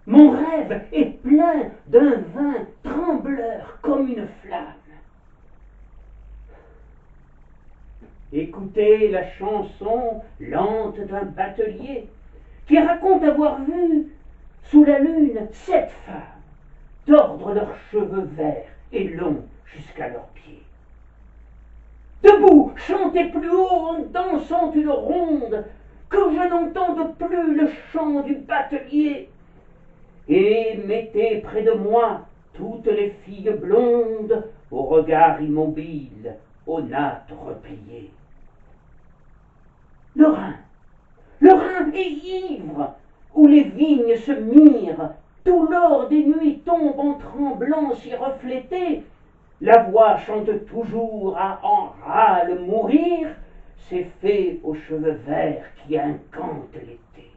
Mon rêve est plein d'un vin trembleur comme une flamme. Écoutez la chanson lente d'un batelier qui raconte avoir vu sous la lune 7 femmes tordre leurs cheveux verts et longs jusqu'à leurs pieds. Debout, chantez plus haut en dansant une ronde, que je n'entende plus le chant du batelier. Et mettez près de moi toutes les filles blondes, au regard immobile, aux nattes repliées. Le Rhin est ivre, où les vignes se mirent, tout l'or des nuits tombe en tremblant s'y refléter. La voix chante toujours à en râle mourir, ces fées aux cheveux verts qui incantent l'été.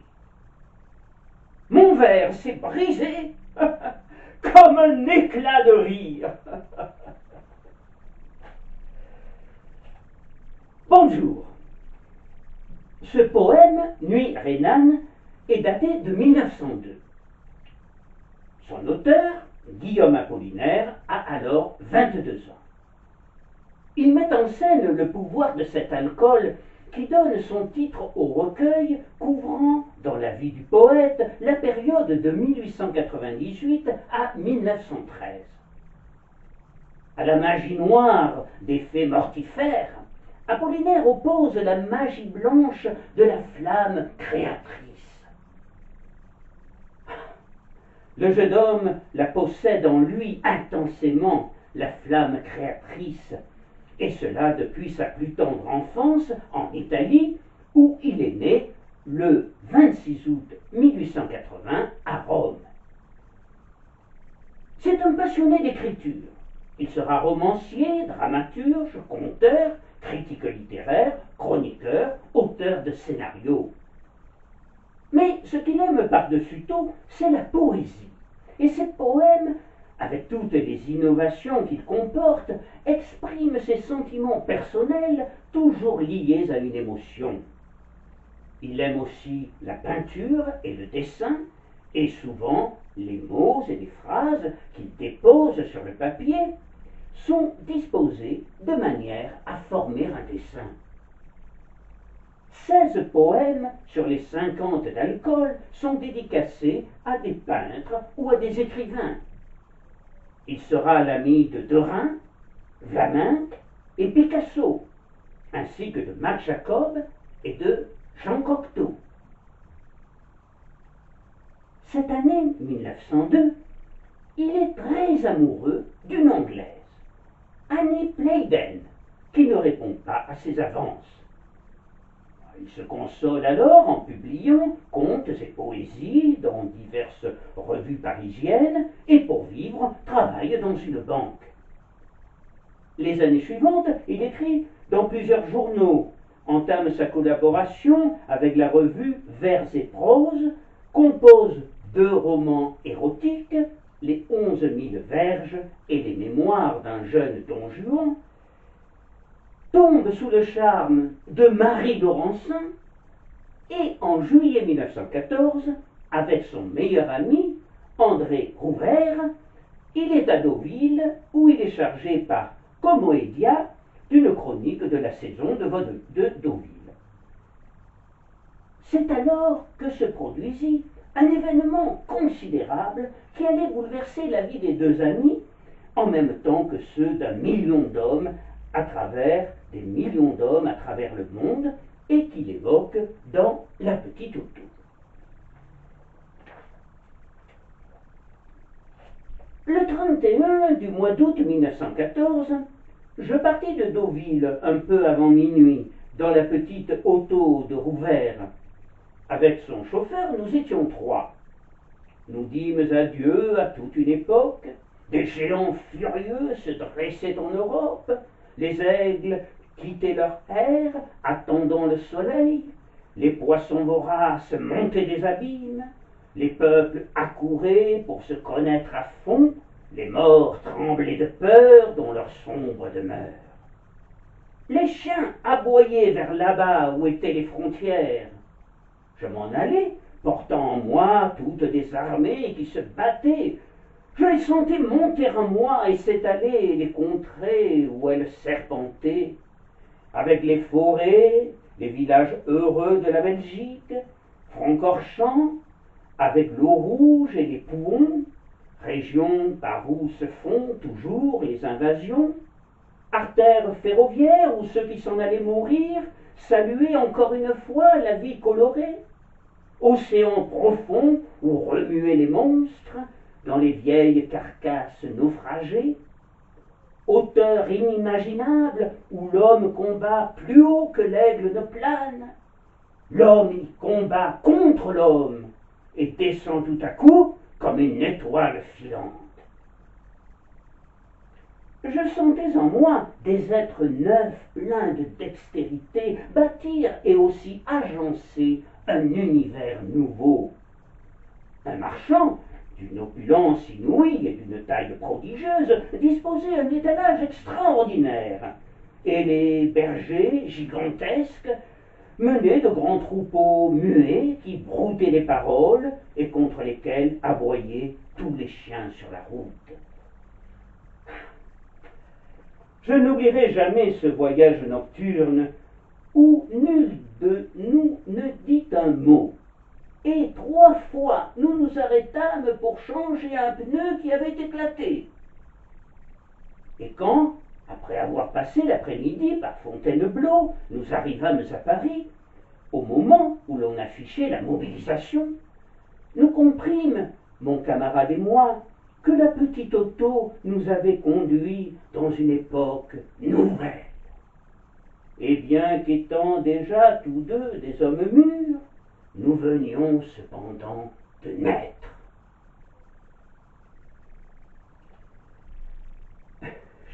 Mon verre s'est brisé comme un éclat de rire. Bonjour. Ce poème, Nuit rhénane, est daté de 1902. Son auteur, Guillaume Apollinaire, a alors 22 ans. Il met en scène le pouvoir de cet alcool qui donne son titre au recueil couvrant, dans la vie du poète, la période de 1898 à 1913. À la magie noire des fées mortifères, Apollinaire oppose la magie blanche de la flamme créatrice. Le jeune homme la possède en lui intensément, la flamme créatrice, et cela depuis sa plus tendre enfance en Italie, où il est né le 26 août 1880 à Rome. C'est un passionné d'écriture. Il sera romancier, dramaturge, conteur, critique littéraire, chroniqueur, auteur de scénarios. Mais ce qu'il aime par-dessus tout, c'est la poésie. Et ses poèmes, avec toutes les innovations qu'ils comportent, expriment ses sentiments personnels toujours liés à une émotion. Il aime aussi la peinture et le dessin, et souvent les mots et les phrases qu'il dépose sur le papier sont disposés de manière à former un dessin. 16 poèmes sur les 50 d'alcool sont dédicacés à des peintres ou à des écrivains. Il sera l'ami de Derain, Vlaminck et Picasso, ainsi que de Marc Jacob et de Jean Cocteau. Cette année 1902, il est très amoureux d'une Anglaise, Annie Playden, qui ne répond pas à ses avances. Il se console alors en publiant contes et poésies dans diverses revues parisiennes et pour vivre travaille dans une banque. Les années suivantes, il écrit dans plusieurs journaux, entame sa collaboration avec la revue Vers et Prose, compose 2 romans érotiques, Les 11 000 verges et les mémoires d'un jeune Don Juan, tombe sous le charme de Marie Laurencin et en juillet 1914, avec son meilleur ami, André Rouvert, il est à Deauville où il est chargé par Comoédia d'une chronique de la saison de Deauville. C'est alors que se produisit un événement considérable qui allait bouleverser la vie des 2 amis, en même temps que ceux d'un million d'hommes à travers des millions d'hommes à travers le monde, et qu'il évoque dans La Petite Auto. Le 31 du mois d'août 1914, je partis de Deauville un peu avant minuit dans la petite auto de Rouvert. Avec son chauffeur, nous étions 3. Nous dîmes adieu à toute une époque. Des géants furieux se dressaient en Europe. Les aigles quittaient leur air, attendant le soleil. Les poissons voraces montaient des abîmes. Les peuples accouraient pour se connaître à fond. Les morts tremblaient de peur dans leur sombre demeure. Les chiens aboyaient vers là-bas où étaient les frontières. Je m'en allais portant en moi toutes des armées qui se battaient. Je les sentais monter en moi et s'étaler les contrées où elles serpentaient, avec les forêts, les villages heureux de la Belgique, Francorchamps, avec l'eau rouge et les Pouhons, région par où se font toujours les invasions, artères ferroviaires où ceux qui s'en allaient mourir saluaient encore une fois la vie colorée, océan profond où remuaient les monstres dans les vieilles carcasses naufragées, hauteur inimaginable où l'homme combat plus haut que l'aigle ne plane, l'homme y combat contre l'homme et descend tout à coup comme une étoile filante. Je sentais en moi des êtres neufs, pleins de dextérité, bâtir et aussi agencer un univers nouveau. Un marchand, d'une opulence inouïe et d'une taille prodigieuse, disposait un étalage extraordinaire, et les bergers gigantesques menaient de grands troupeaux muets qui broutaient les paroles et contre lesquels aboyaient tous les chiens sur la route. Je n'oublierai jamais ce voyage nocturne où nul de nous ne dit un mot. Et 3 fois nous nous arrêtâmes pour changer un pneu qui avait éclaté. Et quand, après avoir passé l'après-midi par Fontainebleau, nous arrivâmes à Paris, au moment où l'on affichait la mobilisation, nous comprîmes, mon camarade et moi, que la petite auto nous avait conduits dans une époque nouvelle. Et bien qu'étant déjà tous deux des hommes mûrs, nous venions cependant de naître.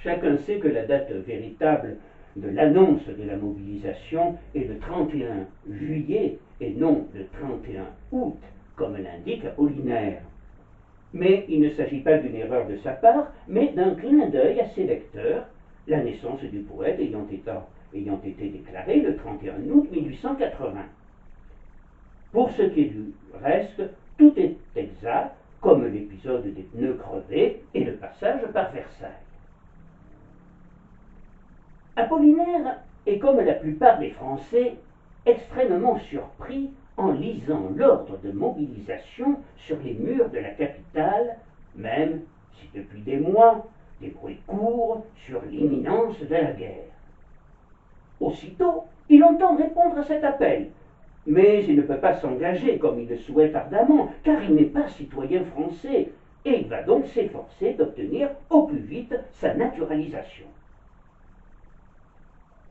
Chacun sait que la date véritable de l'annonce de la mobilisation est le 31 juillet et non le 31 août, comme l'indique Apollinaire. Mais il ne s'agit pas d'une erreur de sa part, mais d'un clin d'œil à ses lecteurs, la naissance du poète ayant été déclarée le 31 août 1880. Pour ce qui est du reste, tout est exact, comme l'épisode des pneus crevés et le passage par Versailles. Apollinaire est, comme la plupart des Français, extrêmement surpris en lisant l'ordre de mobilisation sur les murs de la capitale, même si depuis des mois, des bruits courent sur l'imminence de la guerre. Aussitôt, il entend répondre à cet appel, mais il ne peut pas s'engager comme il le souhaite ardemment, car il n'est pas citoyen français, et il va donc s'efforcer d'obtenir au plus vite sa naturalisation.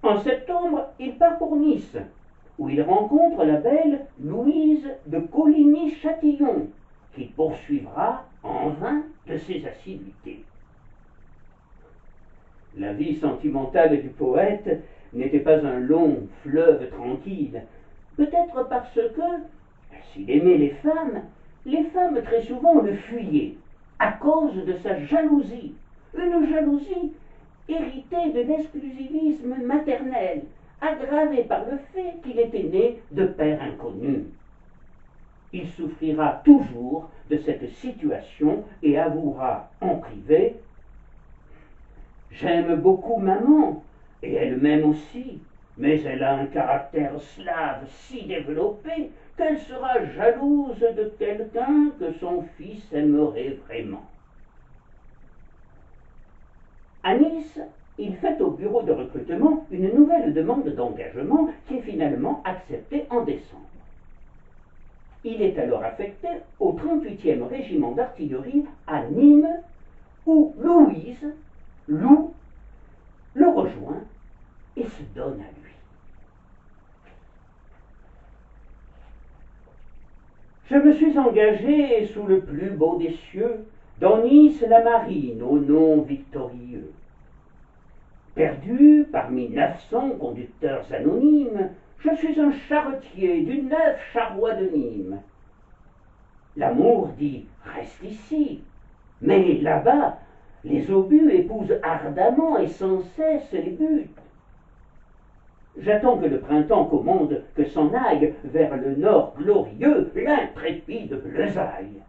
En septembre, il part pour Nice, où il rencontre la belle Louise de Coligny-Châtillon, qu'il poursuivra en vain de ses assiduités. La vie sentimentale du poète n'était pas un long fleuve tranquille, peut-être parce que, s'il aimait les femmes très souvent le fuyaient, à cause de sa jalousie, une jalousie héritée de l'exclusivisme maternel, aggravé par le fait qu'il était né de père inconnu. Il souffrira toujours de cette situation et avouera en privé « J'aime beaucoup maman, et elle m'aime aussi, mais elle a un caractère slave si développé qu'elle sera jalouse de quelqu'un que son fils aimerait vraiment. » À Nice, il fait au bureau de recrutement une nouvelle demande d'engagement qui est finalement acceptée en décembre. Il est alors affecté au 38e régiment d'artillerie à Nîmes, où Louise, Lou, le rejoint et se donne à lui. Je me suis engagé sous le plus beau des cieux, dans Nice la marine au nom victorieux. Perdu parmi 900 conducteurs anonymes, je suis un charretier du 9 charroi de Nîmes. L'amour dit « reste ici », mais là-bas, les obus épousent ardemment et sans cesse les buts. J'attends que le printemps commande que s'en aille vers le nord glorieux l'intrépide Bleusaille.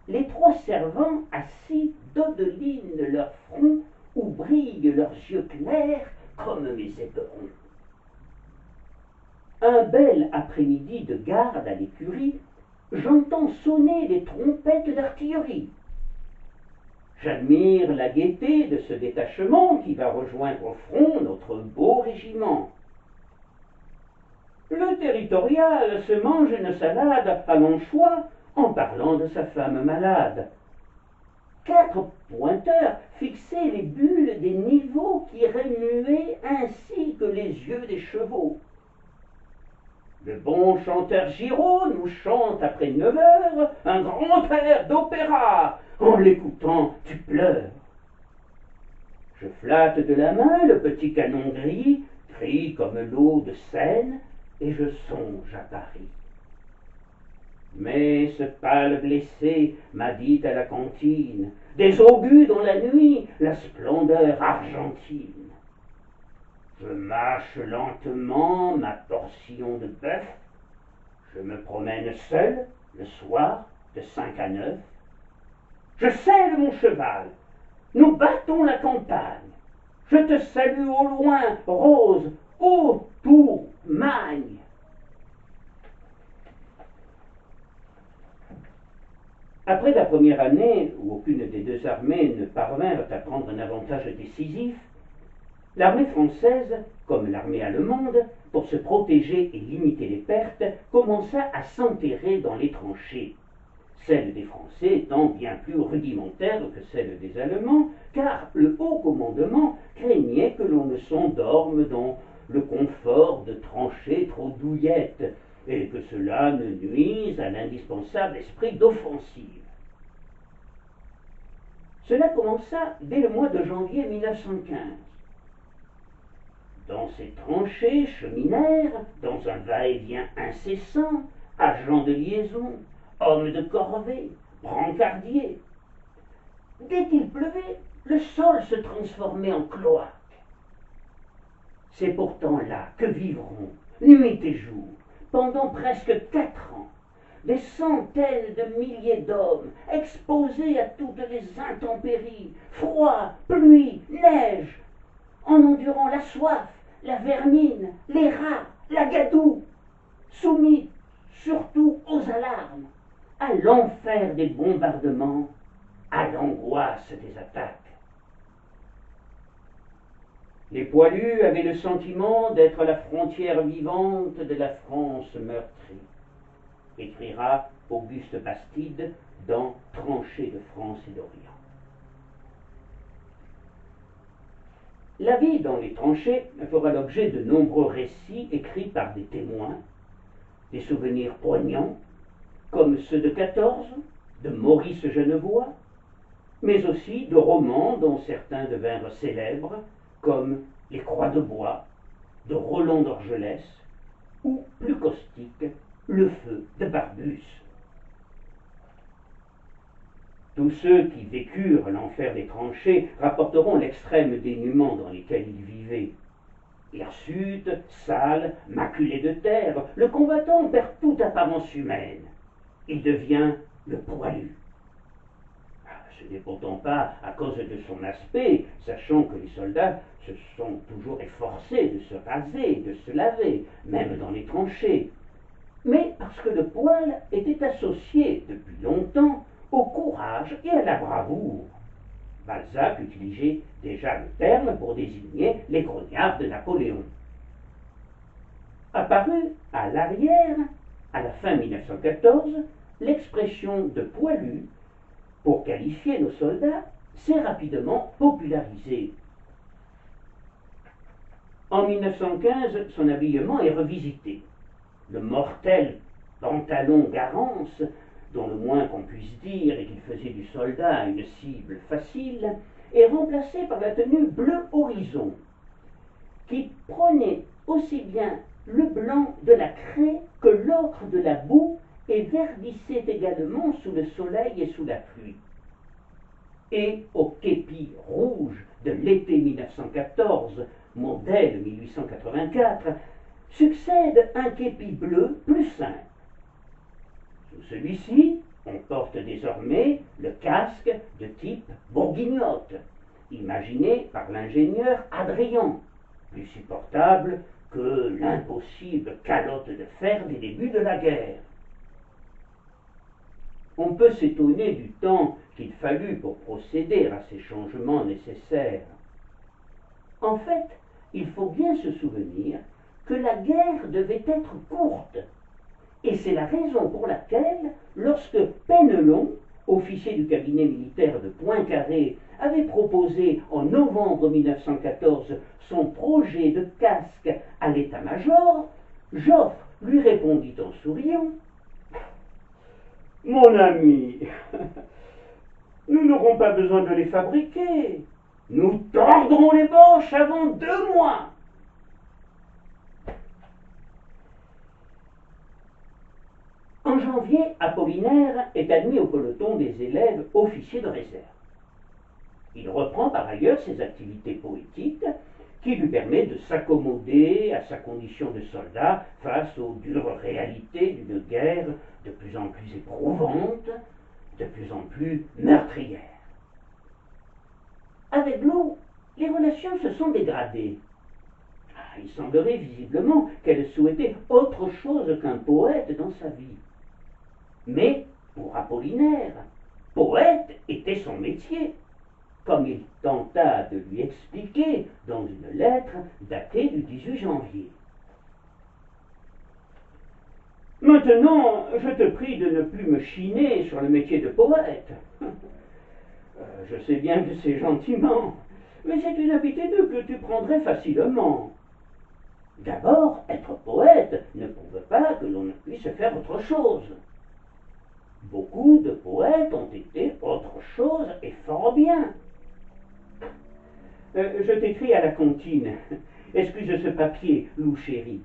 Les trois servants assis dodelinent leur front où brillent leurs yeux clairs comme mes éperons. Un bel après-midi de garde à l'écurie, j'entends sonner les trompettes d'artillerie. J'admire la gaieté de ce détachement qui va rejoindre au front notre beau régiment. Le territorial se mange une salade à l'anchois en parlant de sa femme malade. 4 pointeurs fixaient les bulles des niveaux qui remuaient ainsi que les yeux des chevaux. Le bon chanteur Giraud nous chante après 9 heures un grand air d'opéra. En l'écoutant, tu pleures. Je flatte de la main le petit canon gris comme l'eau de Seine, et je songe à Paris. Mais ce pâle blessé m'a dit à la cantine des obus dans la nuit, la splendeur argentine. Je mâche lentement ma portion de bœuf, je me promène seul le soir de 5 à 9. Je selle mon cheval, nous battons la campagne. Je te salue au loin, Rose, ô Tourmagne. Après la première année, où aucune des deux armées ne parvinrent à prendre un avantage décisif, l'armée française, comme l'armée allemande, pour se protéger et limiter les pertes, commença à s'enterrer dans les tranchées. Celle des Français étant bien plus rudimentaire que celle des Allemands, car le haut commandement craignait que l'on ne s'endorme dans le confort de tranchées trop douillettes, et que cela ne nuise à l'indispensable esprit d'offensive. Cela commença dès le mois de janvier 1915. Dans ces tranchées cheminèrent, dans un va-et-vient incessant, agents de liaison, hommes de corvée, brancardiers. Dès qu'il pleuvait, le sol se transformait en cloaque. C'est pourtant là que vivront, nuit et jour, pendant presque 4 ans, des centaines de milliers d'hommes exposés à toutes les intempéries, froid, pluie, neige, en endurant la soif, la vermine, les rats, la gadoue, soumis surtout aux alarmes, à l'enfer des bombardements, à l'angoisse des attaques. Les poilus avaient le sentiment d'être la frontière vivante de la France meurtrie, écrira Auguste Bastide dans Tranchées de France et d'Orient. La vie dans les tranchées fera l'objet de nombreux récits écrits par des témoins, des souvenirs poignants, comme ceux de 14, de Maurice Genevoix, mais aussi de romans dont certains devinrent célèbres, comme Les Croix de Bois, de Roland d'Orgelès, ou, plus caustique, Le Feu de Barbus. Tous ceux qui vécurent l'enfer des tranchées rapporteront l'extrême dénuement dans lequel ils vivaient. Hirsute, sale, maculé de terre, le combattant perd toute apparence humaine. Il devient le poilu. Ce n'est pourtant pas à cause de son aspect, sachant que les soldats se sont toujours efforcés de se raser, de se laver, même dans les tranchées, mais parce que le poil était associé depuis longtemps au courage et à la bravoure. Balzac utilisait déjà le terme pour désigner les grognards de Napoléon. Apparue à l'arrière, à la fin 1914, l'expression de poilu, pour qualifier nos soldats, s'est rapidement popularisée. En 1915, son habillement est revisité. Le mortel pantalon Garance, dont le moins qu'on puisse dire est qu'il faisait du soldat une cible facile, est remplacé par la tenue bleu horizon, qui prenait aussi bien le blanc de la craie que l'ocre de la boue et verdissait également sous le soleil et sous la pluie. Et au képi rouge de l'été 1914, modèle 1884, succède un képi bleu plus simple. Sous celui-ci, on porte désormais le casque de type bourguignotte, imaginé par l'ingénieur Adrian, plus supportable que l'impossible calotte de fer des débuts de la guerre. On peut s'étonner du temps qu'il fallut pour procéder à ces changements nécessaires. En fait, il faut bien se souvenir que la guerre devait être courte, et c'est la raison pour laquelle, lorsque Penelon, officier du cabinet militaire de Poincaré, avait proposé en novembre 1914 son projet de casque à l'état-major, Joffre lui répondit en souriant: « Mon ami, nous n'aurons pas besoin de les fabriquer. Nous tordrons les manches avant 2 mois. » En janvier, Apollinaire est admis au peloton des élèves officiers de réserve. Il reprend par ailleurs ses activités poétiques qui lui permettent de s'accommoder à sa condition de soldat face aux dures réalités d'une guerre de plus en plus éprouvante, de plus en plus meurtrière. Avec Blot, les relations se sont dégradées. Il semblerait visiblement qu'elle souhaitait autre chose qu'un poète dans sa vie. Mais pour Apollinaire, poète était son métier, comme il tenta de lui expliquer dans une lettre datée du 18 janvier. Maintenant, je te prie de ne plus me chiner sur le métier de poète. Je sais bien que c'est gentiment, mais c'est une habitude que tu prendrais facilement. D'abord, être poète ne prouve pas que l'on ne puisse faire autre chose. Beaucoup de poètes ont été autre chose et fort bien. Je t'écris à la comptine. Excuse ce papier, loup chéri.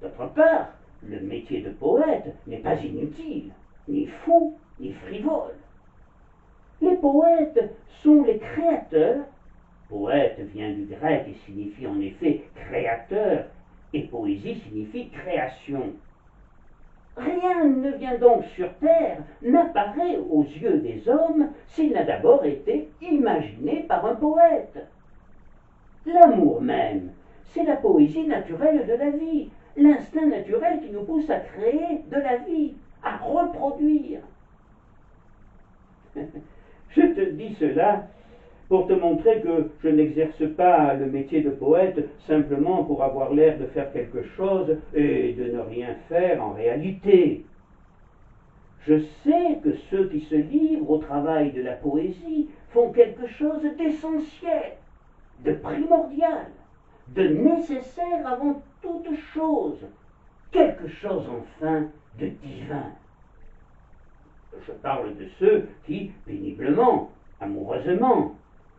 D'autre part, le métier de poète n'est pas inutile, ni fou, ni frivole. Les poètes sont les créateurs. Poète vient du grec et signifie en effet créateur, et poésie signifie création. Rien ne vient donc sur terre, n'apparaît aux yeux des hommes s'il n'a d'abord été imaginé par un poète. L'amour même, c'est la poésie naturelle de la vie, l'instinct naturel qui nous pousse à créer de la vie, à reproduire. Je te dis cela pour te montrer que je n'exerce pas le métier de poète simplement pour avoir l'air de faire quelque chose et de ne rien faire en réalité. Je sais que ceux qui se livrent au travail de la poésie font quelque chose d'essentiel, de primordial, de nécessaire avant toute chose, quelque chose enfin de divin. Je parle de ceux qui, péniblement, amoureusement,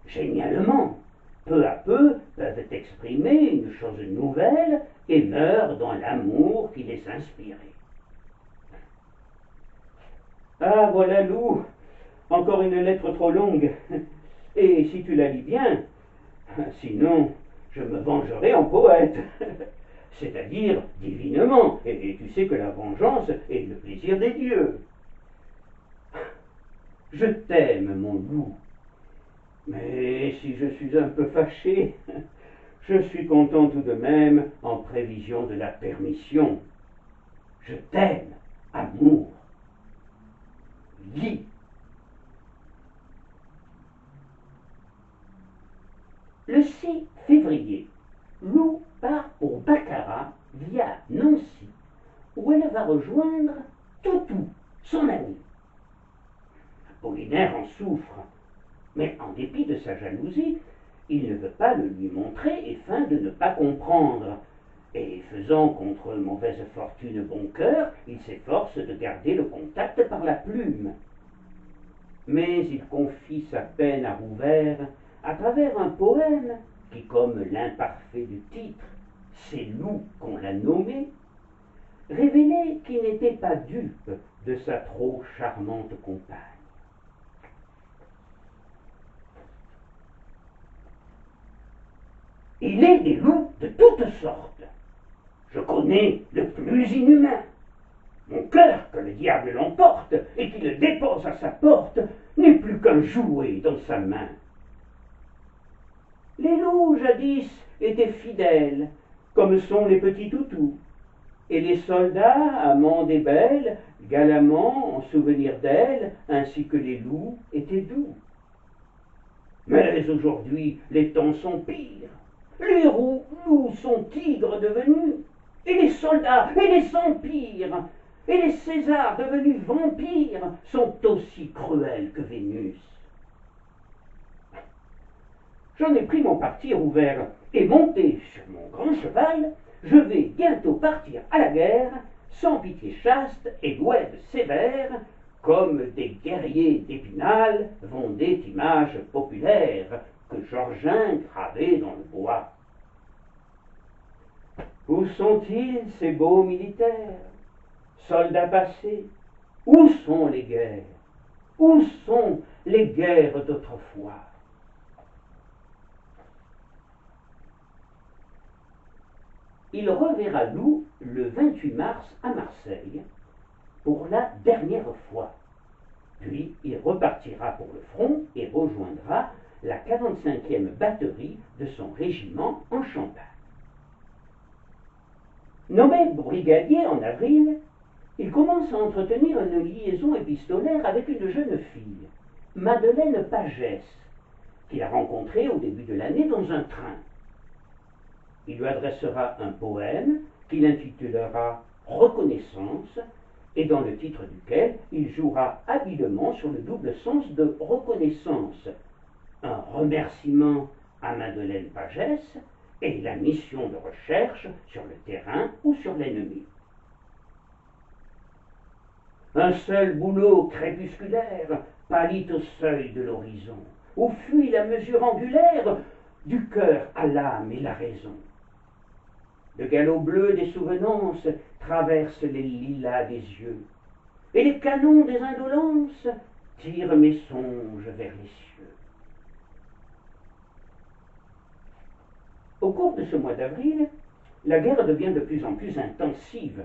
génialement, peu à peu, peuvent exprimer une chose nouvelle et meurent dans l'amour qui les inspirait. Ah, voilà, Lou, encore une lettre trop longue. Et si tu la lis bien, sinon je me vengerai en poète, c'est-à-dire divinement, et tu sais que la vengeance est le plaisir des dieux. Je t'aime, mon loup. Mais si je suis un peu fâché, je suis content tout de même en prévision de la permission. Je t'aime, amour. Lis. Le 6 février, Lou part pour Baccarat via Nancy, où elle va rejoindre Toutou, son ami. Apollinaire en souffre, mais en dépit de sa jalousie, il ne veut pas le lui montrer et feint de ne pas comprendre. Et faisant contre mauvaise fortune bon cœur, il s'efforce de garder le contact par la plume. Mais il confie sa peine à Rouvert à travers un poème qui, comme l'imparfait du titre, c'est Lou qu'on l'a nommé, révélait qu'il n'était pas dupe de sa trop charmante compagne. Il est des loups de toutes sortes. Je connais le plus inhumain. Mon cœur, que le diable l'emporte et qui le dépose à sa porte, n'est plus qu'un jouet dans sa main. Les loups, jadis, étaient fidèles, comme sont les petits toutous, et les soldats, amants des belles, galamment, en souvenir d'elles, ainsi que les loups, étaient doux. Mais aujourd'hui, les temps sont pires. Les loups sont tigres devenus, et les soldats, et les empires, et les Césars devenus vampires sont aussi cruels que Vénus. J'en ai pris mon parti ouvert, et monté sur mon grand cheval, je vais bientôt partir à la guerre, sans pitié chaste et l'oued sévère, comme des guerriers d'Épinal vont des images populaires que Georgin gravait dans le bois. Où sont-ils ces beaux militaires, soldats passés? Où sont les guerres? Où sont les guerres d'autrefois? Il reverra Loup le 28 mars à Marseille pour la dernière fois. Puis il repartira pour le front et rejoindra la 45e batterie de son régiment en Champagne. Nommé brigadier en avril, il commence à entretenir une liaison épistolaire avec une jeune fille, Madeleine Pagès, qu'il a rencontrée au début de l'année dans un train. Il lui adressera un poème qu'il intitulera Reconnaissance et dans le titre duquel il jouera habilement sur le double sens de reconnaissance, un remerciement à Madeleine Pagès et la mission de recherche sur le terrain ou sur l'ennemi. Un seul boulot crépusculaire pâlit au seuil de l'horizon, où fuit la mesure angulaire du cœur à l'âme et la raison. Le galop bleu des souvenances traverse les lilas des yeux, et les canons des indolences tirent mes songes vers les cieux. Au cours de ce mois d'avril, la guerre devient de plus en plus intensive,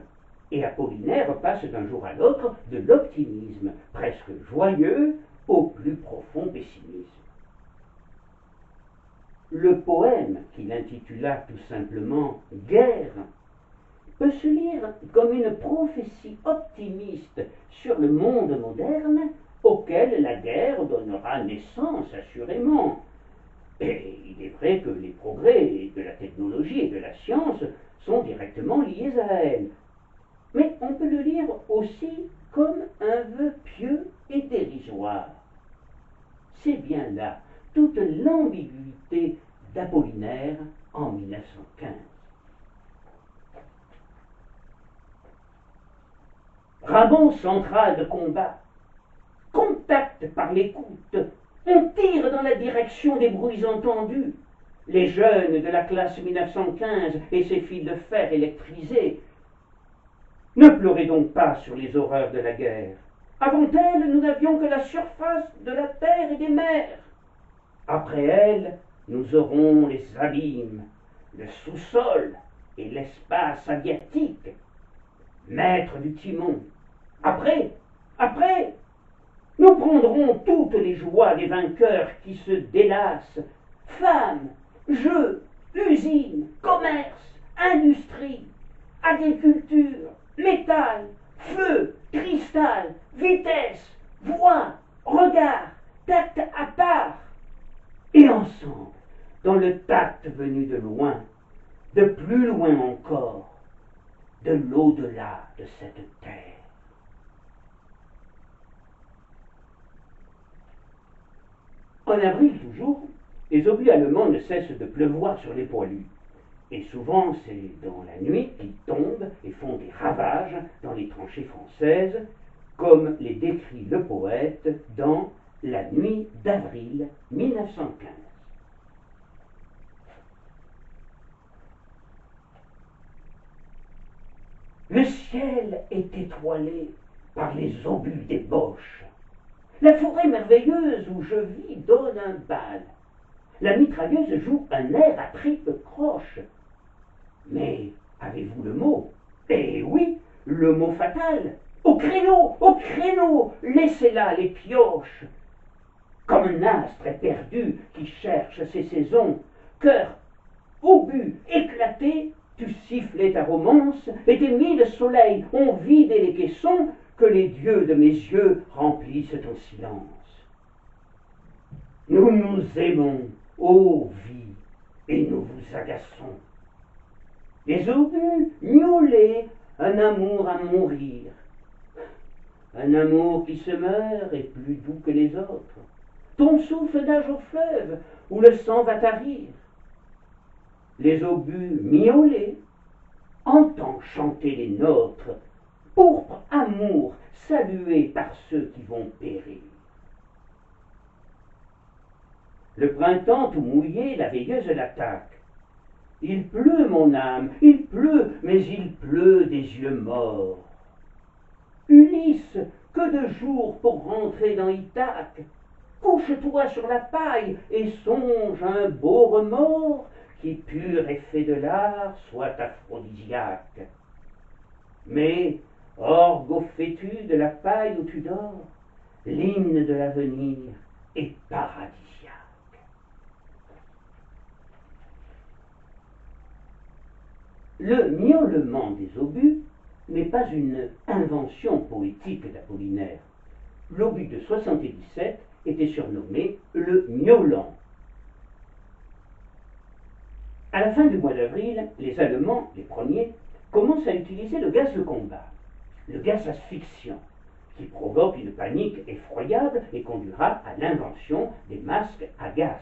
et Apollinaire passe d'un jour à l'autre de l'optimisme presque joyeux au plus profond pessimisme. Le poème qu'il intitula tout simplement Guerre peut se lire comme une prophétie optimiste sur le monde moderne auquel la guerre donnera naissance assurément. Et il est vrai que les progrès de la technologie et de la science sont directement liés à elle. Mais on peut le lire aussi comme un vœu pieux et dérisoire. C'est bien là toute l'ambiguïté d'Apollinaire en 1915. Rabot central de combat, contact par l'écoute, on tire dans la direction des bruits entendus. Les jeunes de la classe 1915 et ses fils de fer électrisés. Ne pleurez donc pas sur les horreurs de la guerre. Avant elle, nous n'avions que la surface de la terre et des mers. Après elle, nous aurons les abîmes, le sous-sol et l'espace aviatique. Maître du timon. Après, nous prendrons toutes les joies des vainqueurs qui se délassent. Femmes, jeux, usines, commerce, industrie, agriculture, métal, feu, cristal, vitesse, voix, regard, tact à part. Et ensemble, dans le tact venu de loin, de plus loin encore, de l'au-delà de cette terre. En avril toujours, les obus allemands ne cessent de pleuvoir sur les poilus. Et souvent, c'est dans la nuit qu'ils tombent et font des ravages dans les tranchées françaises, comme les décrit le poète dans La nuit d'avril 1915. Le ciel est étoilé par les obus des Boches. La forêt merveilleuse où je vis donne un bal. La mitrailleuse joue un air à triple croche. Mais avez-vous le mot? Eh oui, le mot fatal. Au créneau, laissez là les pioches. Comme un astre perdu qui cherche ses saisons, cœur obus, éclaté, tu sifflais ta romance, et tes mille soleils ont vidé les caissons que les dieux de mes yeux remplissent ton silence. Nous nous aimons, ô vie, et nous vous agaçons. Les obus miaulaient un amour à mourir, un amour qui se meurt est plus doux que les autres. Ton souffle nage au fleuve où le sang va tarir. Les obus miaulaient, entends chanter les nôtres, pourpre amour salué par ceux qui vont périr. Le printemps tout mouillé, la veilleuse l'attaque. Il pleut, mon âme, il pleut, mais il pleut des yeux morts. Ulysse, que de jours pour rentrer dans Ithaque. Couche-toi sur la paille et songe un beau remords qui, pur effet de l'art, soit aphrodisiaque. Mais, orgue au fétu de la paille où tu dors, l'hymne de l'avenir est paradisiaque. Le miaulement des obus n'est pas une invention poétique d'Apollinaire. L'obus de 77 était surnommé le miaulant. À la fin du mois d'avril, les Allemands, les premiers, commencent à utiliser le gaz de combat, le gaz asphyxiant, qui provoque une panique effroyable et conduira à l'invention des masques à gaz.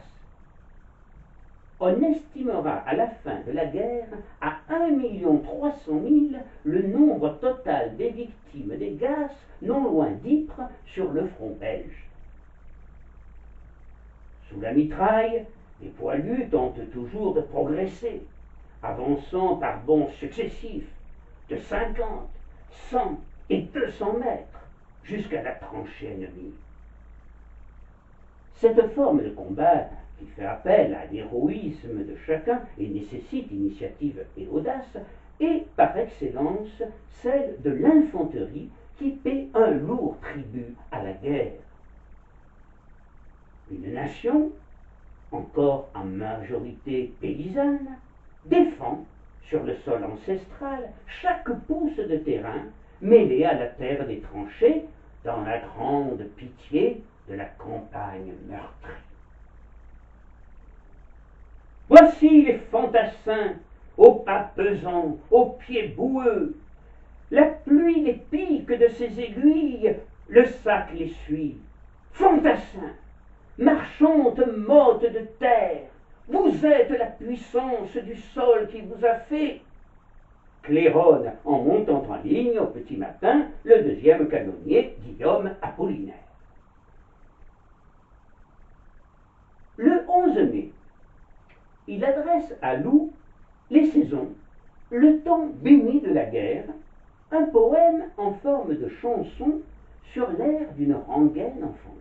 On estimera à la fin de la guerre à 1 300 000 le nombre total des victimes des gaz non loin d'Ypres sur le front belge. Sous la mitraille, les poilus tentent toujours de progresser, avançant par bonds successifs de 50, 100 et 200 mètres jusqu'à la tranchée ennemie. Cette forme de combat, qui fait appel à l'héroïsme de chacun et nécessite initiative et audace, est par excellence celle de l'infanterie qui paie un lourd tribut à la guerre. Une nation, encore en majorité paysanne, défend sur le sol ancestral chaque pouce de terrain mêlé à la terre des tranchées dans la grande pitié de la campagne meurtrie. Voici les fantassins, aux pas pesants, aux pieds boueux. La pluie les pique de ses aiguilles, le sac les suit. Fantassins, marchandes mottes de terre, vous êtes la puissance du sol qui vous a fait. Claironne en montant en ligne au petit matin le deuxième canonnier Guillaume Apollinaire. Le 11 mai, il adresse à Loup les saisons, le temps béni de la guerre, un poème en forme de chanson sur l'air d'une rengaine enfantine.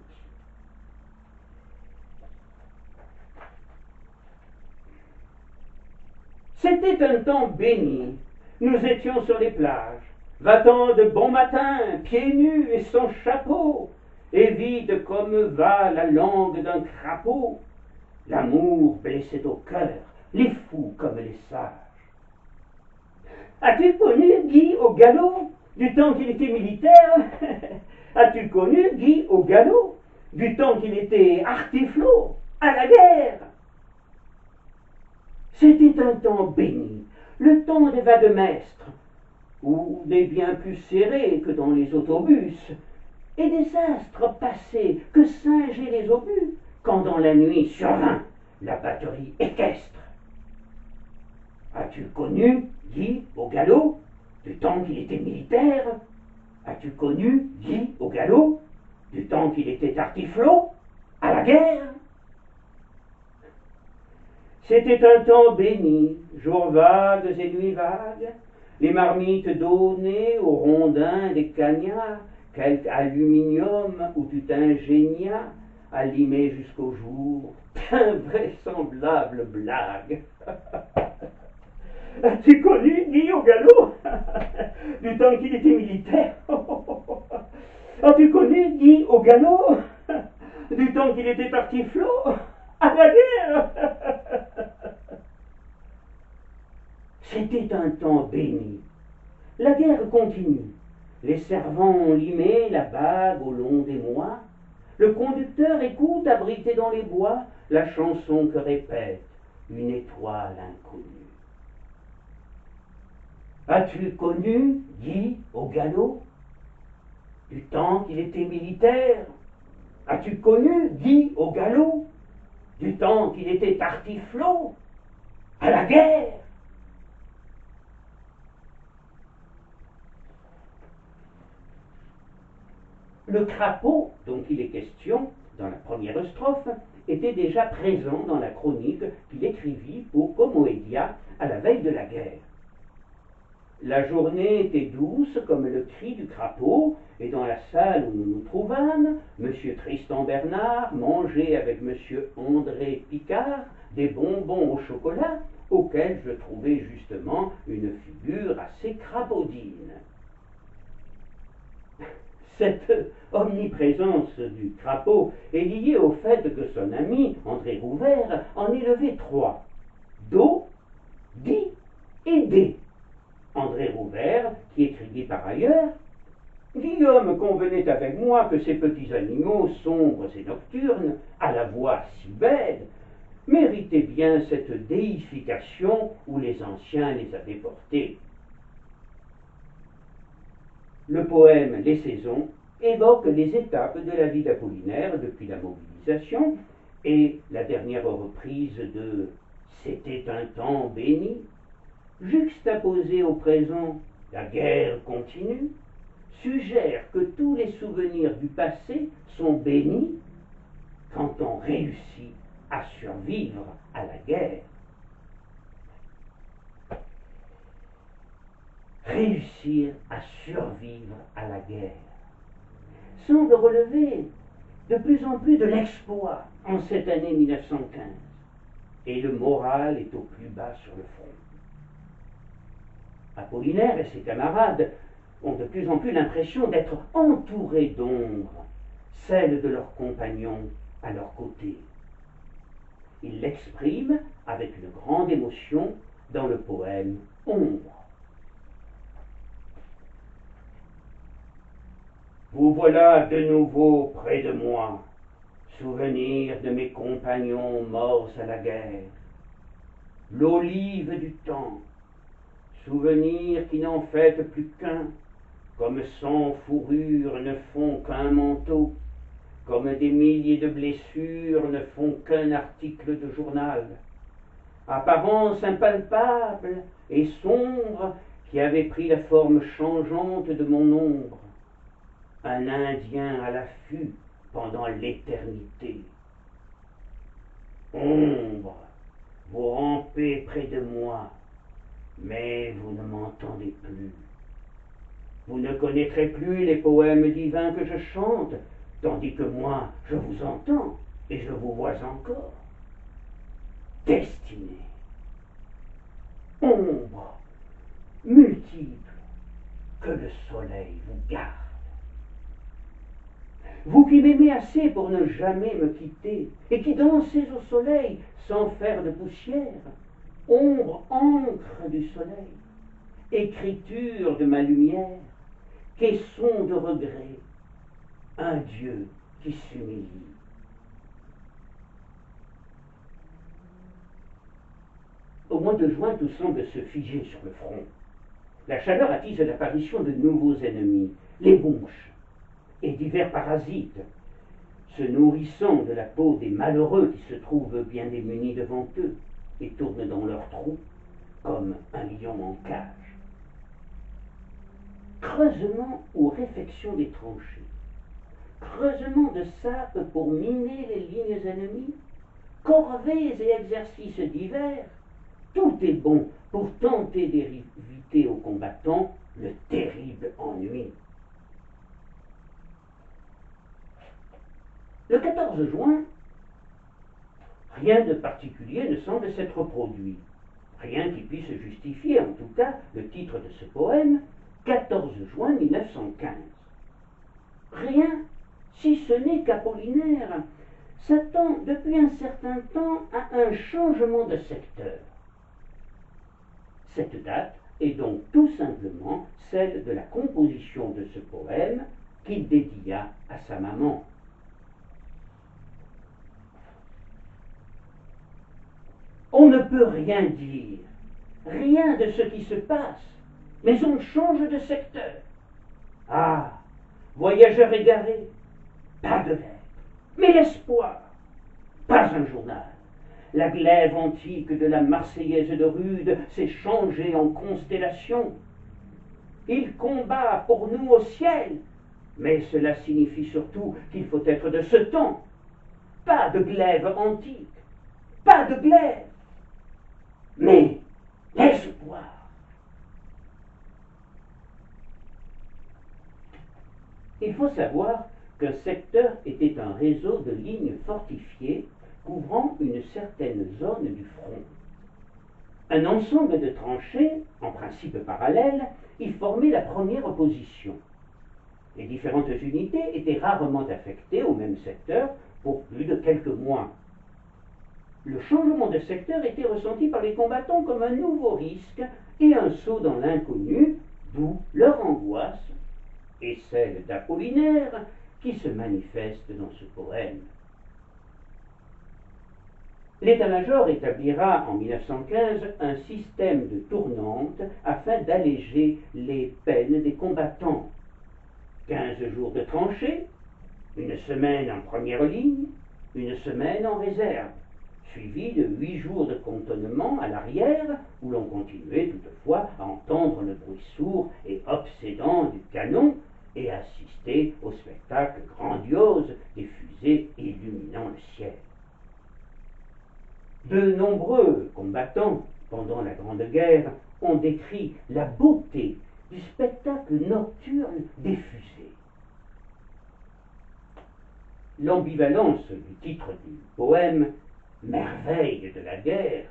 C'était un temps béni, nous étions sur les plages, va-t'en de bon matin, pieds nus et sans chapeau, et vide comme va la langue d'un crapaud. L'amour blessait au cœur, les fous comme les sages. As-tu connu Guy au galop, du temps qu'il était militaire? As-tu connu Guy au galop, du temps qu'il était artiflot, à la guerre? C'était un temps béni, le temps des vaguemestres, ou des biens plus serrés que dans les autobus, et des astres passés que singeaient les obus, quand dans la nuit survint la batterie équestre. As-tu connu Guy au galop, du temps qu'il était militaire? As-tu connu Guy au galop, du temps qu'il était artiflot, à la guerre? C'était un temps béni, jours vagues et nuits vagues, les marmites données aux rondins des cagnards, quelque aluminium où tu t'ingénias à limer jusqu'au jour. Invraisemblable blague. As-tu connu Guy au galop du temps qu'il était militaire? As-tu connu Guy au galop du temps qu'il était tartiflot à la guerre? C'était un temps béni. La guerre continue. Les servants ont limé la bague au long des mois. Le conducteur écoute, abrité dans les bois, la chanson que répète une étoile inconnue. As-tu connu Guy au galop du temps qu'il était militaire? As-tu connu Guy au galop du temps qu'il était tartiflot à la guerre? Le crapaud dont il est question dans la première strophe était déjà présent dans la chronique qu'il écrivit pour Comoédia à la veille de la guerre. La journée était douce comme le cri du crapaud, et dans la salle où nous nous trouvâmes, M. Tristan Bernard mangeait avec M. André Picard des bonbons au chocolat, auxquels je trouvais justement une figure assez crapaudine. Cette omniprésence du crapaud est liée au fait que son ami, André Rouvert, en élevait 3, Do, Di et Dé. André Rouvert, qui écrivit par ailleurs « Guillaume convenait avec moi que ces petits animaux sombres et nocturnes, à la voix si belle, méritaient bien cette déification où les anciens les avaient portés. » Le poème Les Saisons évoque les étapes de la vie d'Apollinaire depuis la mobilisation et la dernière reprise de C'était un temps béni, juxtaposée au présent, la guerre continue, suggère que tous les souvenirs du passé sont bénis quand on réussit à survivre à la guerre. Réussir à survivre à la guerre semble relever de plus en plus de l'exploit en cette année 1915, et le moral est au plus bas sur le front. Apollinaire et ses camarades ont de plus en plus l'impression d'être entourés d'ombre, celles de leurs compagnons à leur côté. Ils l'expriment avec une grande émotion dans le poème Ombre. Vous voilà de nouveau près de moi, souvenir de mes compagnons morts à la guerre, l'olive du temps, souvenir qui n'en fait plus qu'un, comme 100 fourrures ne font qu'un manteau, comme des milliers de blessures ne font qu'un article de journal, apparence impalpable et sombre qui avait pris la forme changeante de mon ombre, un Indien à l'affût pendant l'éternité. Ombre, vous rampez près de moi, mais vous ne m'entendez plus. Vous ne connaîtrez plus les poèmes divins que je chante, tandis que moi, je vous entends et je vous vois encore. Destinée, ombre, multiple, que le soleil vous garde. Vous qui m'aimez assez pour ne jamais me quitter, et qui dansez au soleil sans faire de poussière, ombre, encre du soleil, écriture de ma lumière, caisson de regret, un Dieu qui s'humilie. Au mois de juin, tout semble se figer sur le front. La chaleur attise l'apparition de nouveaux ennemis, les mouches et divers parasites, se nourrissant de la peau des malheureux qui se trouvent bien démunis devant eux et tournent dans leurs trous comme un lion en cage. Creusement ou réfection des tranchées, creusement de sape pour miner les lignes ennemies, corvées et exercices divers, tout est bon pour tenter d'éviter aux combattants le terrible ennui. Le 14 juin, rien de particulier ne semble s'être produit. Rien qui puisse justifier, en tout cas, le titre de ce poème, 14 juin 1915. Rien, si ce n'est qu'Apollinaire s'attend depuis un certain temps à un changement de secteur. Cette date est donc tout simplement celle de la composition de ce poème qu'il dédia à sa maman. On ne peut rien dire, rien de ce qui se passe, mais on change de secteur. Ah, voyageur égaré, pas de lettre, mais l'espoir, pas un journal. La glaive antique de la Marseillaise de Rude s'est changée en constellation. Il combat pour nous au ciel, mais cela signifie surtout qu'il faut être de ce temps. Pas de glaive antique, pas de glaive, mais l'espoir. Il faut savoir qu'un secteur était un réseau de lignes fortifiées couvrant une certaine zone du front. Un ensemble de tranchées, en principe parallèles, y formait la première position. Les différentes unités étaient rarement affectées au même secteur pour plus de quelques mois. Le changement de secteur était ressenti par les combattants comme un nouveau risque et un saut dans l'inconnu, d'où leur angoisse et celle d'Apollinaire qui se manifeste dans ce poème. L'état-major établira en 1915 un système de tournante afin d'alléger les peines des combattants. 15 jours de tranchée, une semaine en première ligne, une semaine en réserve, suivi de 8 jours de cantonnement à l'arrière, où l'on continuait toutefois à entendre le bruit sourd et obsédant du canon et à assister au spectacle grandiose des fusées illuminant le ciel. De nombreux combattants, pendant la Grande Guerre, ont décrit la beauté du spectacle nocturne des fusées. L'ambivalence du titre du poème, Merveille de la guerre,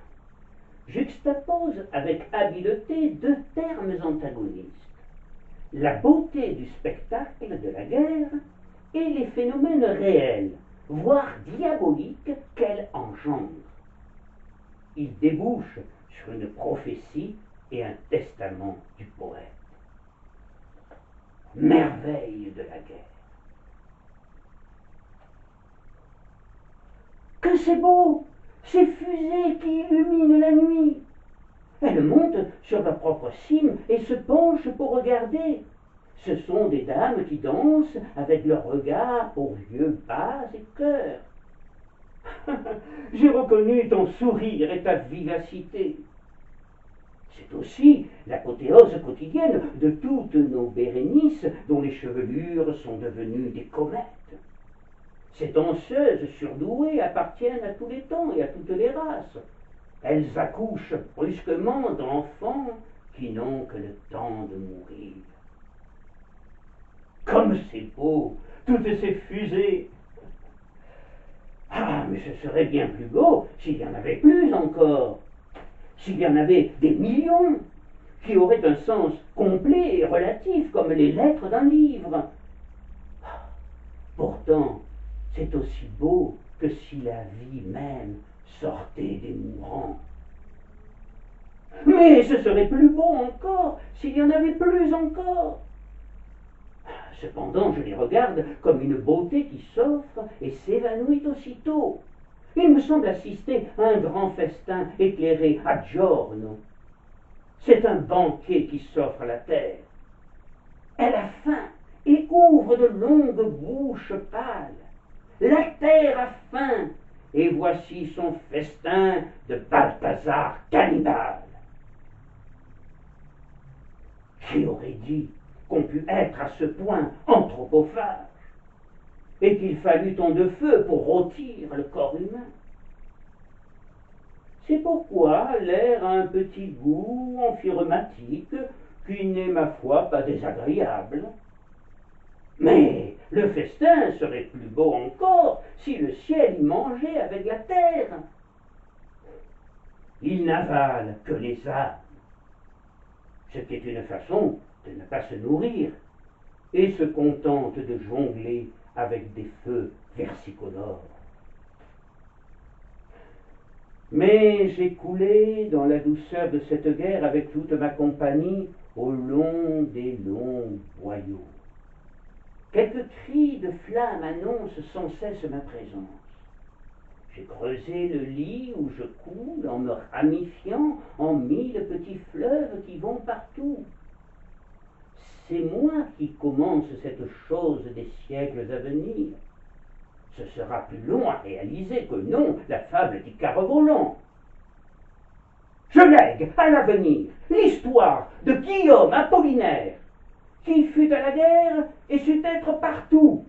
juxtapose avec habileté deux termes antagonistes, la beauté du spectacle de la guerre et les phénomènes réels, voire diaboliques qu'elle engendre. Il débouche sur une prophétie et un testament du poète. Merveille de la guerre. Que c'est beau, ces fusées qui illuminent la nuit. Elles montent sur leur propre cime et se penchent pour regarder. Ce sont des dames qui dansent avec leur regard aux yeux bas et cœurs. J'ai reconnu ton sourire et ta vivacité. C'est aussi l'apothéose quotidienne de toutes nos Bérénices dont les chevelures sont devenues des comètes. Ces danseuses surdouées appartiennent à tous les temps et à toutes les races. Elles accouchent brusquement d'enfants qui n'ont que le temps de mourir. Comme c'est beau, toutes ces fusées. Ah, mais ce serait bien plus beau s'il y en avait plus encore. S'il y en avait des millions qui auraient un sens complet et relatif comme les lettres d'un livre. Pourtant, c'est aussi beau que si la vie même sortait des mourants. Mais ce serait plus beau encore s'il y en avait plus encore. Cependant, je les regarde comme une beauté qui s'offre et s'évanouit aussitôt. Il me semble assister à un grand festin éclairé à giorno. C'est un banquet qui s'offre à la terre. Elle a faim et ouvre de longues bouches pâles. La terre a faim, et voici son festin de Balthazar cannibale. Qui aurait dit qu'on pût être à ce point anthropophage, et qu'il fallut tant de feu pour rôtir le corps humain? C'est pourquoi l'air a un petit goût amphiromatique qui n'est, ma foi, pas désagréable. Mais Le festin serait plus beau encore si le ciel y mangeait avec la terre. Il n'avale que les âmes, ce qui est une façon de ne pas se nourrir, et se contente de jongler avec des feux versicolores. Mais j'ai coulé dans la douceur de cette guerre avec toute ma compagnie au long des longs boyaux. Quelques cris de flammes annoncent sans cesse ma présence. J'ai creusé le lit où je coule en me ramifiant en 1000 petits fleuves qui vont partout. C'est moi qui commence cette chose des siècles à venir. Ce sera plus long à réaliser que non la fable du carre volant. Je lègue à l'avenir l'histoire de Guillaume Apollinaire, qui fut à la guerre et sut être partout,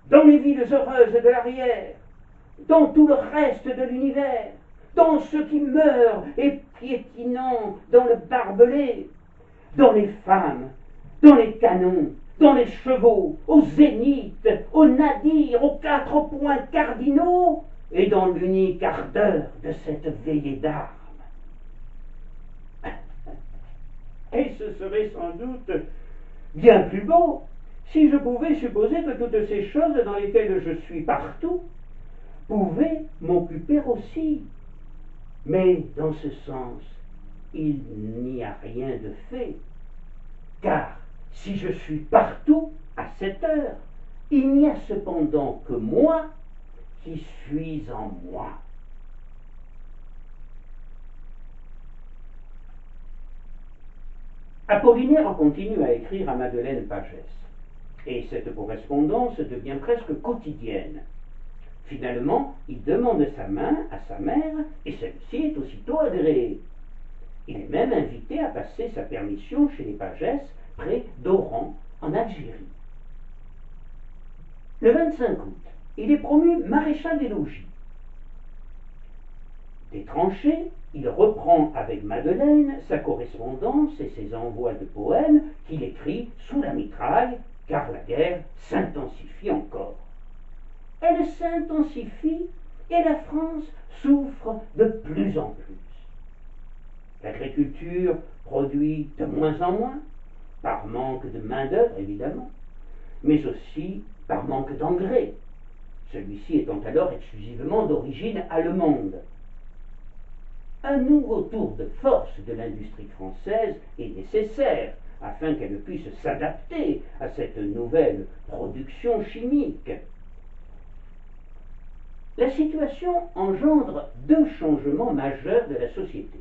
dans les villes heureuses de l'arrière, dans tout le reste de l'univers, dans ceux qui meurent et piétinant dans le barbelé, dans les femmes, dans les canons, dans les chevaux, au zénith, au nadir, aux 4 points cardinaux, et dans l'unique ardeur de cette veillée d'armes. Et ce serait sans doute bien plus beau si je pouvais supposer que toutes ces choses dans lesquelles je suis partout pouvaient m'occuper aussi. Mais dans ce sens, il n'y a rien de fait, car si je suis partout à cette heure, il n'y a cependant que moi qui suis en moi. Apollinaire continue à écrire à Madeleine Pagès, et cette correspondance devient presque quotidienne. Finalement, il demande sa main à sa mère, et celle-ci est aussitôt agréée. Il est même invité à passer sa permission chez les Pagès, près d'Oran, en Algérie. Le 25 août, il est promu maréchal des logis. Des tranchées, il reprend avec Madeleine sa correspondance et ses envois de poèmes qu'il écrit sous la mitraille, car la guerre s'intensifie encore. Elle s'intensifie et la France souffre de plus en plus. L'agriculture produit de moins en moins, par manque de main-d'œuvre évidemment, mais aussi par manque d'engrais, celui-ci étant alors exclusivement d'origine allemande. Un nouveau tour de force de l'industrie française est nécessaire afin qu'elle puisse s'adapter à cette nouvelle production chimique. La situation engendre 2 changements majeurs de la société.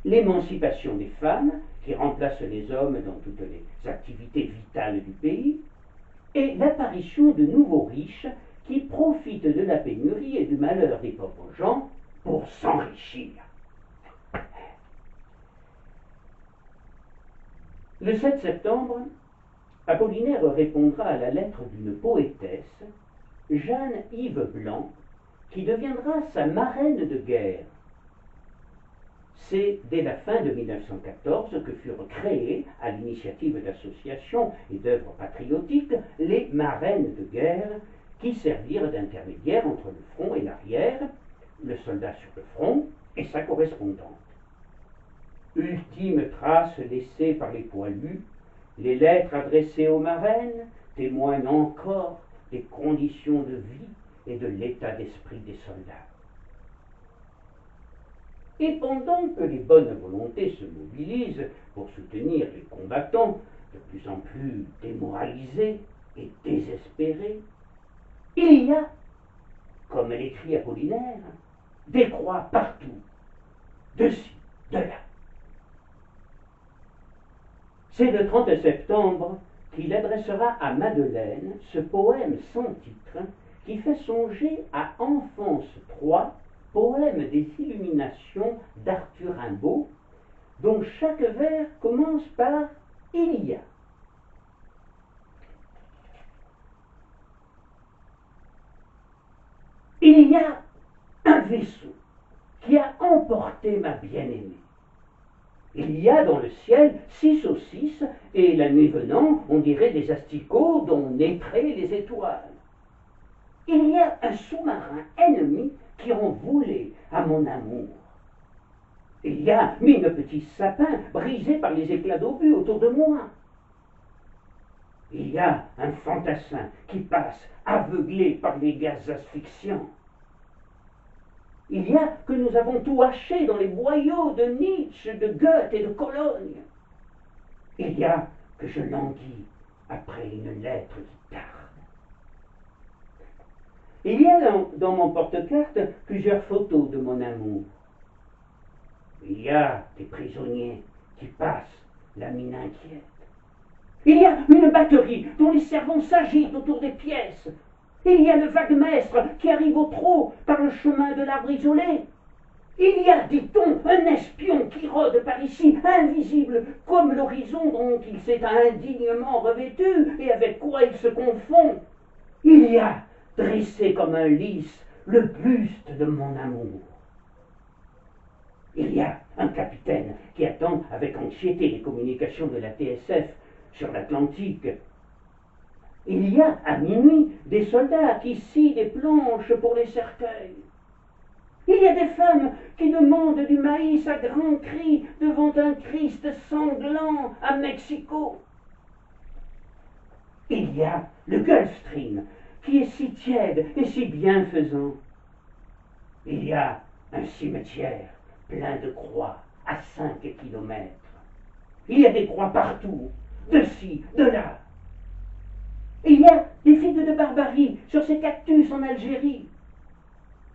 L'émancipation des femmes, qui remplace les hommes dans toutes les activités vitales du pays, et l'apparition de nouveaux riches qui profitent de la pénurie et du malheur des pauvres gens pour s'enrichir. Le 7 septembre, Apollinaire répondra à la lettre d'une poétesse, Jeanne-Yves Blanc, qui deviendra sa marraine de guerre. C'est dès la fin de 1914 que furent créées, à l'initiative d'associations et d'œuvres patriotiques, les marraines de guerre, qui servirent d'intermédiaires entre le front et l'arrière, le soldat sur le front et sa correspondante. Ultime trace laissée par les poilus, les lettres adressées aux marraines témoignent encore des conditions de vie et de l'état d'esprit des soldats. Et pendant que les bonnes volontés se mobilisent pour soutenir les combattants de plus en plus démoralisés et désespérés, il y a, comme l'écrit Apollinaire, des croix partout, de ci, de là. C'est le 30 septembre qu'il adressera à Madeleine ce poème sans titre qui fait songer à Enfance 3, poème des Illuminations d'Arthur Rimbaud, dont chaque vers commence par « il y a ». Il y a un vaisseau qui a emporté ma bien-aimée. Il y a dans le ciel 6 saucisses, et la nuit venant, on dirait des asticots dont naîtraient les étoiles. Il y a un sous-marin ennemi qui rend boulet à mon amour. Il y a 1000 petits sapins brisés par les éclats d'obus autour de moi. Il y a un fantassin qui passe aveuglé par les gaz asphyxiants. Il y a que nous avons tout haché dans les boyaux de Nietzsche, de Goethe et de Cologne. Il y a que je languis après une lettre qui tarde. Il y a dans mon porte-carte plusieurs photos de mon amour. Il y a des prisonniers qui passent, la mine inquiète. Il y a une batterie dont les servants s'agitent autour des pièces. Il y a le vaguemestre qui arrive au trot par le chemin de l'arbre isolé. Il y a, dit-on, un espion qui rôde par ici, invisible, comme l'horizon dont il s'est indignement revêtu et avec quoi il se confond. Il y a, dressé comme un lys, le buste de mon amour. Il y a un capitaine qui attend avec anxiété les communications de la TSF sur l'Atlantique. Il y a, à minuit, des soldats qui scient des planches pour les cercueils. Il y a des femmes qui demandent du maïs à grands cris devant un Christ sanglant à Mexico. Il y a le Gulf Stream qui est si tiède et si bienfaisant. Il y a un cimetière plein de croix à 5 kilomètres. Il y a des croix partout, de ci, de là. Il y a des figues de barbarie sur ces cactus en Algérie.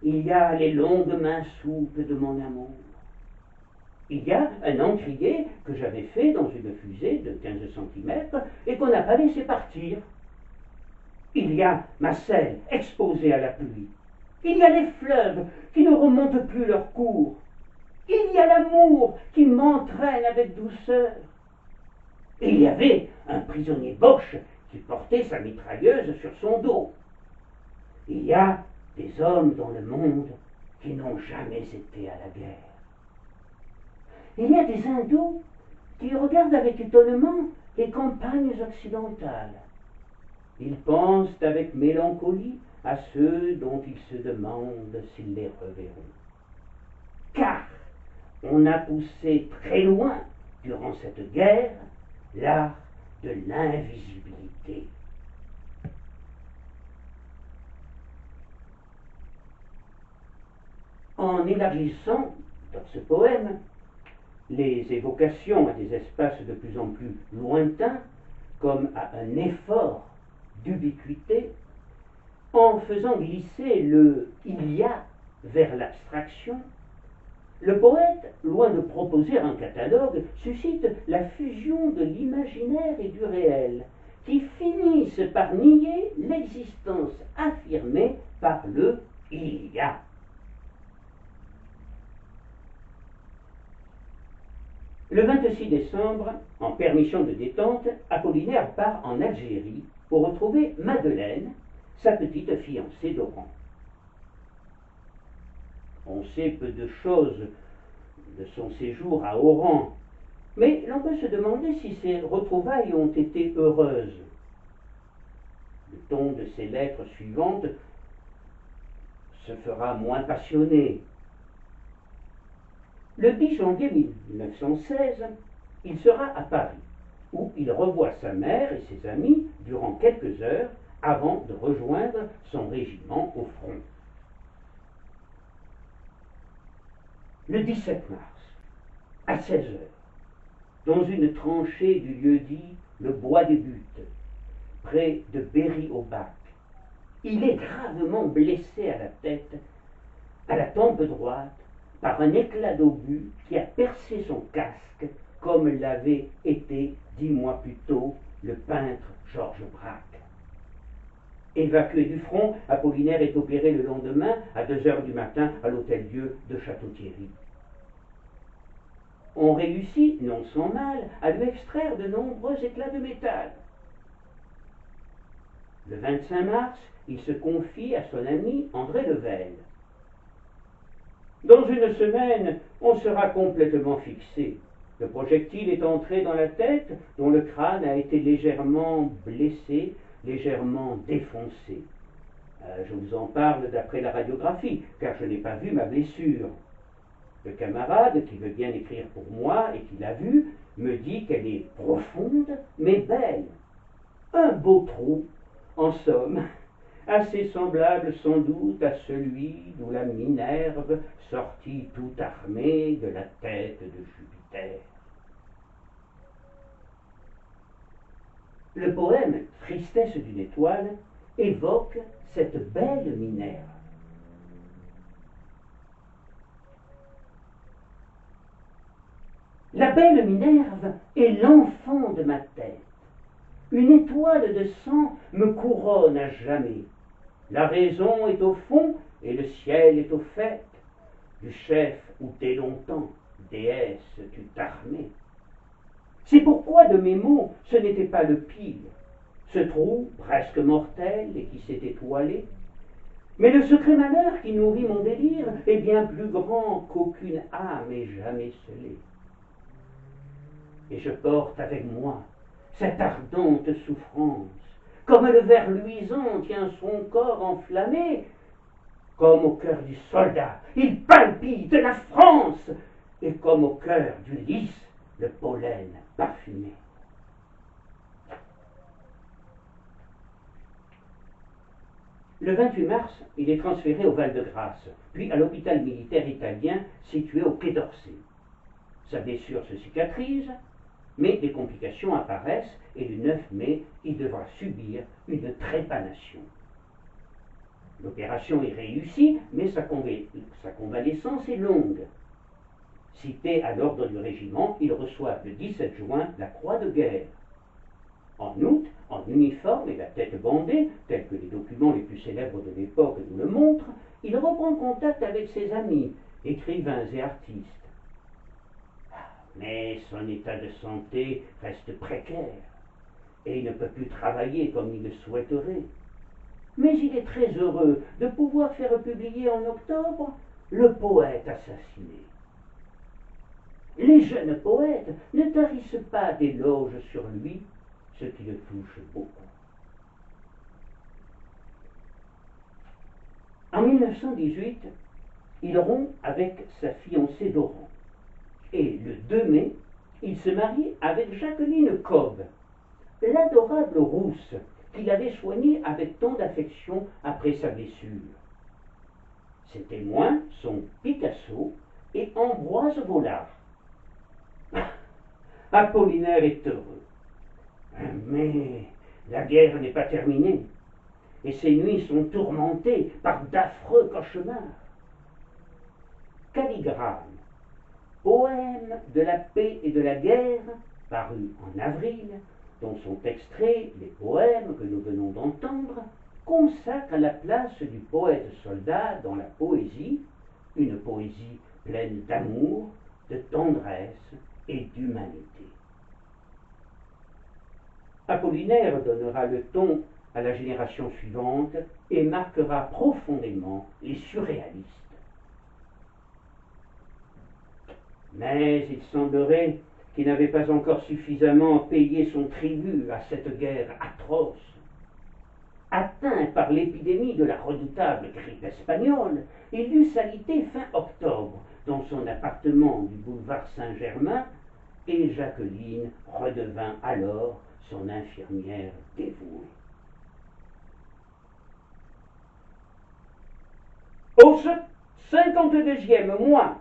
Il y a les longues mains souples de mon amour. Il y a un encrier que j'avais fait dans une fusée de 15 cm et qu'on n'a pas laissé partir. Il y a ma selle exposée à la pluie. Il y a les fleuves qui ne remontent plus leur cours. Il y a l'amour qui m'entraîne avec douceur. Et il y avait un prisonnier Boche qui portait sa mitrailleuse sur son dos. Il y a des hommes dans le monde qui n'ont jamais été à la guerre. Il y a des hindous qui regardent avec étonnement les campagnes occidentales. Ils pensent avec mélancolie à ceux dont ils se demandent s'ils les reverront. Car on a poussé très loin, durant cette guerre, l'art de l'invisibilité. En élargissant, dans ce poème, les évocations à des espaces de plus en plus lointains, comme à un effort d'ubiquité, en faisant glisser le « il y a » vers l'abstraction, le poète, loin de proposer un catalogue, suscite la fusion de l'imaginaire et du réel, qui finissent par nier l'existence affirmée par le « il y a ». Le 26 décembre, en permission de détente, Apollinaire part en Algérie pour retrouver Madeleine, sa petite fiancée d'Oran. On sait peu de choses de son séjour à Oran, mais l'on peut se demander si ces retrouvailles ont été heureuses. Le ton de ses lettres suivantes se fera moins passionné. Le 10 janvier 1916, il sera à Paris, où il revoit sa mère et ses amis durant quelques heures avant de rejoindre son régiment au front. Le 17 mars, à 16 heures, dans une tranchée du lieu-dit le Bois des Buttes, près de Berry-au-Bac, il est gravement blessé à la tête, à la tempe droite, par un éclat d'obus qui a percé son casque, comme l'avait été 10 mois plus tôt le peintre Georges Braque. Évacué du front, Apollinaire est opéré le lendemain à 2 heures du matin à l'Hôtel-Dieu de Château-Thierry. On réussit, non sans mal, à lui extraire de nombreux éclats de métal. Le 25 mars, il se confie à son ami André Level. Dans une semaine, on sera complètement fixé. Le projectile est entré dans la tête, dont le crâne a été légèrement blessé, légèrement défoncé. Je vous en parle d'après la radiographie, car je n'ai pas vu ma blessure. Le camarade, qui veut bien écrire pour moi et qui l'a vue, me dit qu'elle est profonde, mais belle. Un beau trou, en somme, assez semblable sans doute à celui d'où la Minerve sortit tout armée de la tête de Jupiter. Le poème Tristesse d'une étoile évoque cette belle Minerve. La belle Minerve est l'enfant de ma tête. Une étoile de sang me couronne à jamais. La raison est au fond et le ciel est au fait. Du chef où dès longtemps, déesse, tu t'armais. C'est pourquoi de mes mots, ce n'était pas le pire, ce trou presque mortel et qui s'est étoilé. Mais le secret malheur qui nourrit mon délire est bien plus grand qu'aucune âme ait jamais scellé. Et je porte avec moi cette ardente souffrance, comme le ver luisant tient son corps enflammé, comme au cœur du soldat, il palpite la France, et comme au cœur du lys, le pollen parfumé. Le 28 mars, il est transféré au Val-de-Grâce, puis à l'hôpital militaire italien situé au Quai d'Orsay. Sa blessure se cicatrise, mais des complications apparaissent et le 9 mai, il devra subir une trépanation. L'opération est réussie, mais sa convalescence est longue. Cité à l'ordre du régiment, il reçoit le 17 juin la Croix de guerre. En août, en uniforme et la tête bandée, tels que les documents les plus célèbres de l'époque nous le montrent, il reprend contact avec ses amis, écrivains et artistes. Mais son état de santé reste précaire et il ne peut plus travailler comme il le souhaiterait. Mais il est très heureux de pouvoir faire publier en octobre Le poète assassiné. Les jeunes poètes ne tarissent pas d'éloges sur lui, ce qui le touche beaucoup. En 1918, il rompt avec sa fiancée Doran. Et le 2 mai, il se marie avec Jacqueline Cobb, l'adorable rousse qu'il avait soignée avec tant d'affection après sa blessure. Ses témoins sont Picasso et Ambroise Vollard. Apollinaire est heureux. Mais la guerre n'est pas terminée, et ses nuits sont tourmentées par d'affreux cauchemars. Calligramme, poème de la paix et de la guerre, paru en avril, dont sont extraits les poèmes que nous venons d'entendre, consacre la place du poète soldat dans la poésie, une poésie pleine d'amour, de tendresse et d'humanité. Apollinaire donnera le ton à la génération suivante et marquera profondément les surréalistes. Mais il semblerait qu'il n'avait pas encore suffisamment payé son tribut à cette guerre atroce. Atteint par l'épidémie de la redoutable grippe espagnole, il dut s'aliter fin octobre dans son appartement du boulevard Saint-Germain et Jacqueline redevint alors son infirmière dévouée. Au 52e mois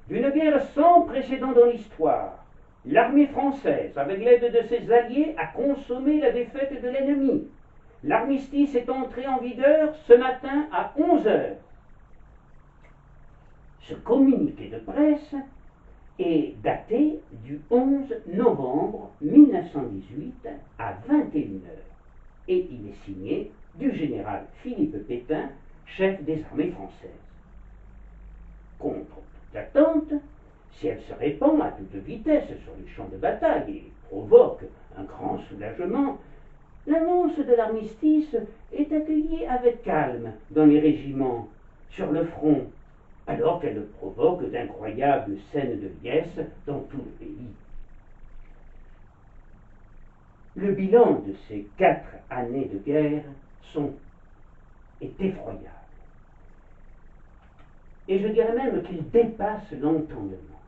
d'une guerre sans précédent dans l'histoire, l'armée française, avec l'aide de ses alliés, a consommé la défaite de l'ennemi. L'armistice est entré en vigueur ce matin à 11 heures. Ce communiqué de presse est daté du 11 novembre 1918 à 21 heures et il est signé du général Philippe Pétain, chef des armées françaises. Contre toute attente, si elle se répand à toute vitesse sur les champs de bataille et provoque un grand soulagement, l'annonce de l'armistice est accueillie avec calme dans les régiments, sur le front, alors qu'elle provoque d'incroyables scènes de liesse dans tout le pays. Le bilan de ces 4 années de guerre est effroyable. Et je dirais même qu'il dépasse l'entendement.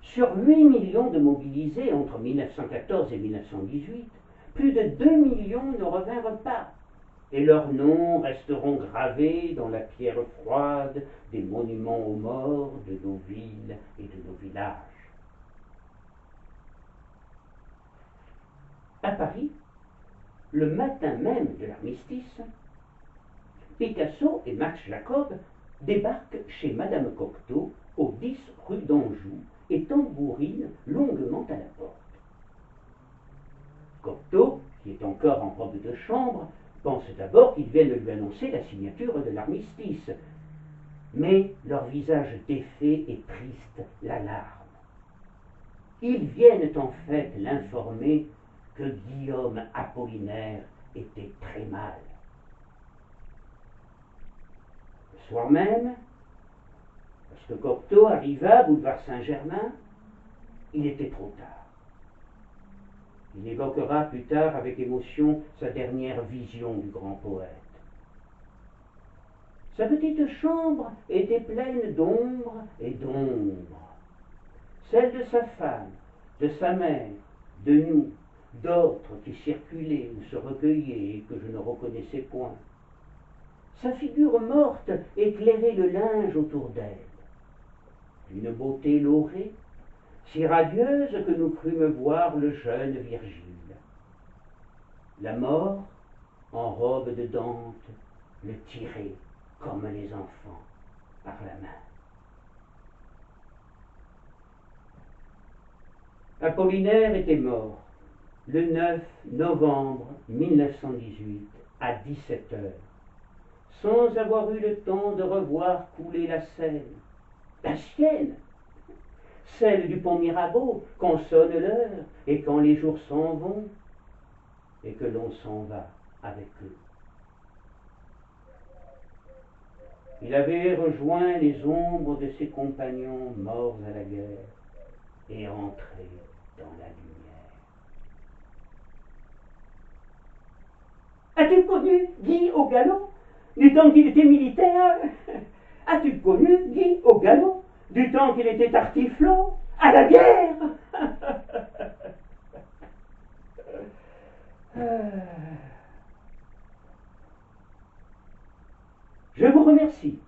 Sur 8 millions de mobilisés entre 1914 et 1918, plus de 2 millions ne revinrent pas, et leurs noms resteront gravés dans la pierre froide des monuments aux morts de nos villes et de nos villages. À Paris, le matin même de l'armistice, Picasso et Max Jacob débarquent chez Madame Cocteau au 10 rue d'Anjou et tambourinent longuement à la porte. Cocteau, qui est encore en robe de chambre, pense d'abord qu'ils viennent lui annoncer la signature de l'armistice. Mais leur visage défait et triste l'alarme. Ils viennent en fait l'informer que Guillaume Apollinaire était très mal. Le soir même, lorsque Cocteau arriva boulevard Saint-Germain, il était trop tard. Il évoquera plus tard avec émotion sa dernière vision du grand poète. Sa petite chambre était pleine d'ombre et d'ombre. Celle de sa femme, de sa mère, de nous, d'autres qui circulaient ou se recueillaient et que je ne reconnaissais point. Sa figure morte éclairait le linge autour d'elle. D'une beauté laurée, si radieuse que nous crûmes voir le jeune Virgile. La mort, en robe de Dante, le tirait comme les enfants par la main. Apollinaire était mort le 9 novembre 1918 à 17 heures, sans avoir eu le temps de revoir couler la Seine, la sienne, celle du pont Mirabeau, quand sonne l'heure et quand les jours s'en vont et que l'on s'en va avec eux. Il avait rejoint les ombres de ses compagnons morts à la guerre et entré dans la lumière. As-tu connu Guy au galop du temps qu'il était militaire? As-tu connu Guy au galop du temps qu'il était tartiflot à la guerre? Je vous remercie.